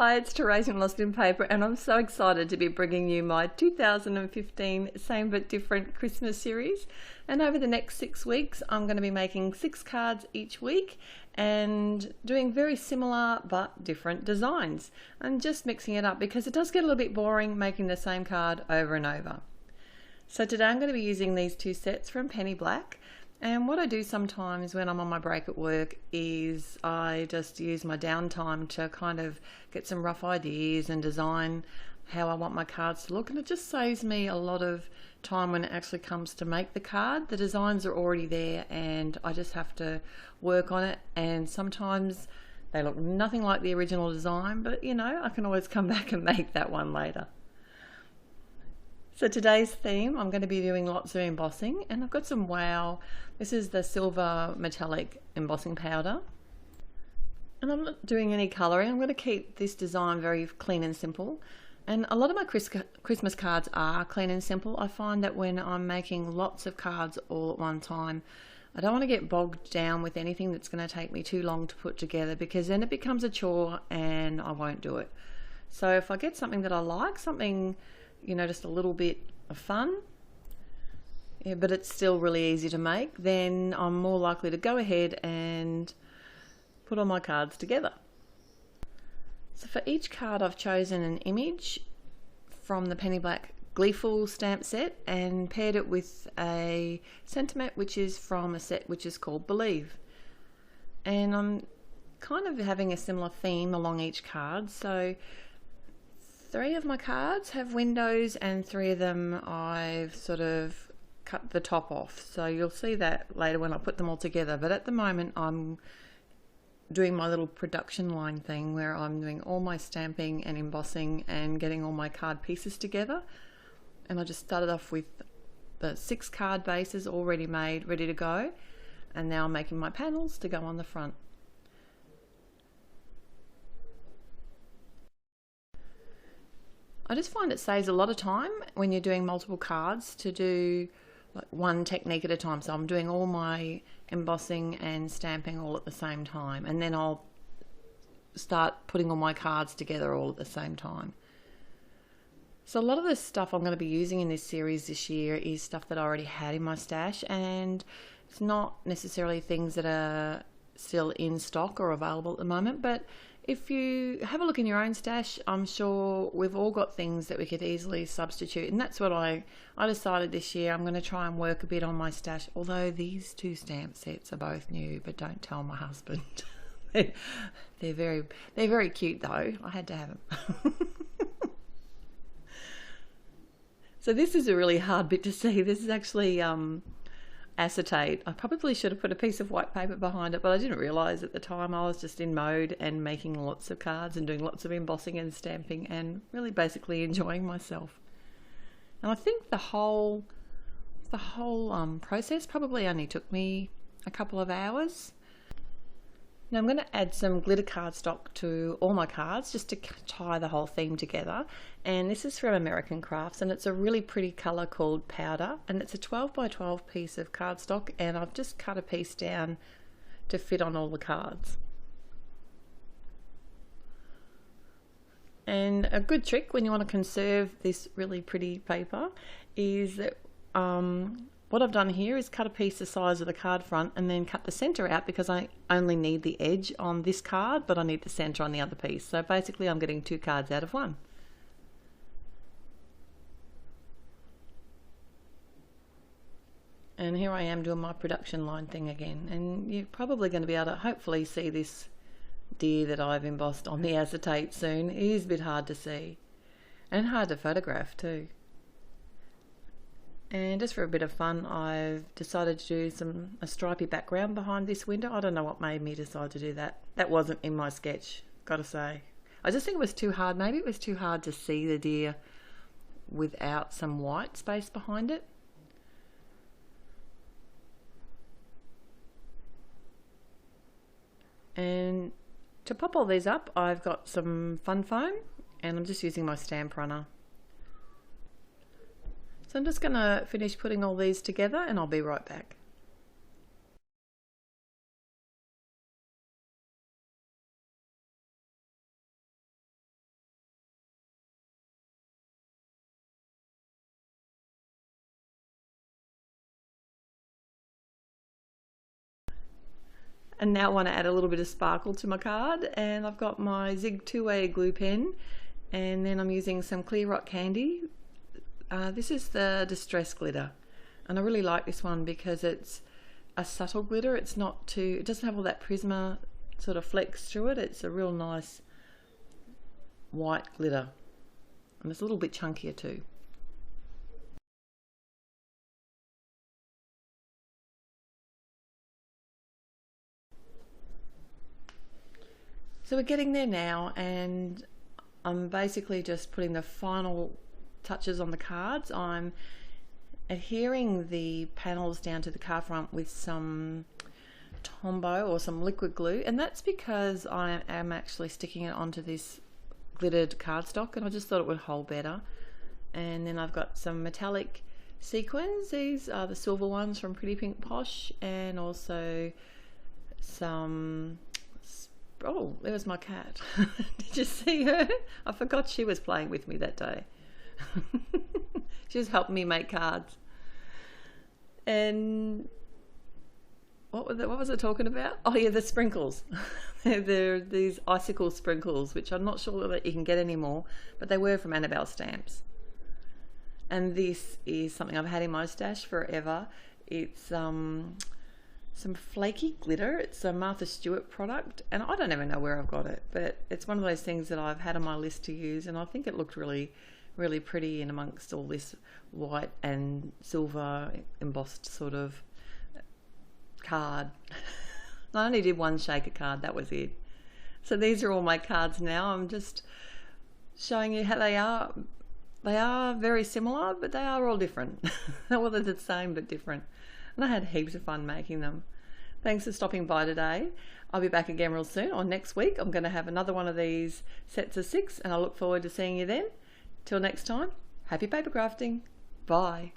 Hi, it's Therese from Lostinpaper, and I'm so excited to be bringing you my 2015 Same But Different Christmas series. And over the next 6 weeks, I'm going to be making 6 cards each week and doing very similar but different designs and just mixing it up because it does get a little bit boring making the same card over and over. So today I'm going to be using these 2 sets from Penny Black. And what I do sometimes when I'm on my break at work is I just use my downtime to kind of get some rough ideas and design how I want my cards to look, and it just saves me a lot of time when it actually comes to make the card. The designs are already there and I just have to work on it, and sometimes they look nothing like the original design, but you know, I can always come back and make that one later. So today's theme, I'm going to be doing lots of embossing, and I've got some Wow. This is the silver metallic embossing powder. And I'm not doing any colouring. I'm going to keep this design very clean and simple. And a lot of my Christmas cards are clean and simple. I find that when I'm making lots of cards all at one time, I don't want to get bogged down with anything that's going to take me too long to put together, because then it becomes a chore and I won't do it. So if I get something that I like, something, you know, just a little bit of fun, yeah, but it's still really easy to make, then I'm more likely to go ahead and put all my cards together. So for each card I've chosen an image from the Penny Black Gleeful stamp set and paired it with a sentiment which is from a set which is called Believe. And I'm kind of having a similar theme along each card. So 3 of my cards have windows and 3 of them I've sort of cut the top off. So you'll see that later when I put them all together. But at the moment I'm doing my little production line thing where I'm doing all my stamping and embossing and getting all my card pieces together. And I just started off with the 6 card bases already made, ready to go. And now I'm making my panels to go on the front. I just find it saves a lot of time when you're doing multiple cards to do like one technique at a time. So I'm doing all my embossing and stamping all at the same time, and then I'll start putting all my cards together all at the same time. So a lot of the stuff I'm going to be using in this series this year is stuff that I already had in my stash, and it's not necessarily things that are still in stock or available at the moment, but if you have a look in your own stash, I'm sure we've all got things that we could easily substitute, and that's what I decided this year. I'm going to try and work a bit on my stash, although these 2 stamp sets are both new, but don't tell my husband. they're very cute though. I had to have them. So this is a really hard bit to see. This is actually acetate. I probably should have put a piece of white paper behind it, but I didn't realize at the time. I was just in mode and making lots of cards and doing lots of embossing and stamping and really basically enjoying myself. And I think the whole process probably only took me a couple of hours. Now I'm going to add some glitter cardstock to all my cards just to tie the whole theme together. And this is from American Crafts, and it's a really pretty colour called Powder, and it's a 12 by 12 piece of cardstock, and I've just cut a piece down to fit on all the cards. And a good trick when you want to conserve this really pretty paper is that what I've done here is cut a piece the size of the card front and then cut the center out, because I only need the edge on this card, but I need the center on the other piece. So basically I'm getting 2 cards out of one. And here I am doing my production line thing again. And you're probably going to be able to hopefully see this deer that I've embossed on the acetate soon. It is a bit hard to see and hard to photograph too. And just for a bit of fun, I've decided to do a stripy background behind this window. I don't know what made me decide to do that. That wasn't in my sketch, gotta say. I just think it was too hard. Maybe it was too hard to see the deer without some white space behind it. And to pop all these up, I've got some fun foam, and I'm just using my stamp runner. So I'm just going to finish putting all these together and I'll be right back. And now I want to add a little bit of sparkle to my card, and I've got my Zig two-way glue pen, and then I'm using some clear rock candy. This is the Distress glitter, and I really like this one because it's a subtle glitter. It's not too, it doesn't have all that Prisma sort of flecks through it. It's a real nice white glitter, and it's a little bit chunkier too. So we're getting there now, and I'm basically just putting the final touches on the cards. I'm adhering the panels down to the card front with some Tombow or some liquid glue, and that's because I am actually sticking it onto this glittered cardstock, and I just thought it would hold better. And then I've got some metallic sequins. These are the silver ones from Pretty Pink Posh, and also some, oh, there was my cat. Did you see her? I forgot she was playing with me that day. She was helping me make cards. And what was I talking about? Oh yeah, the sprinkles. They're these icicle sprinkles, which I'm not sure that you can get anymore, but they were from Annabelle Stamps. And this is something I've had in my stash forever. It's some flaky glitter. It's a Martha Stewart product, and I don't even know where I've got it, but it's one of those things that I've had on my list to use, and I think it looked really pretty in amongst all this white and silver embossed sort of card. I only did one shaker card, that was it. So these are all my cards now. I'm just showing you how they are. They are very similar, but they are all different. Well, they're the same but different. And I had heaps of fun making them. Thanks for stopping by today. I'll be back again real soon, or next week. I'm going to have another one of these sets of 6, and I look forward to seeing you then. Till next time, happy paper crafting. Bye.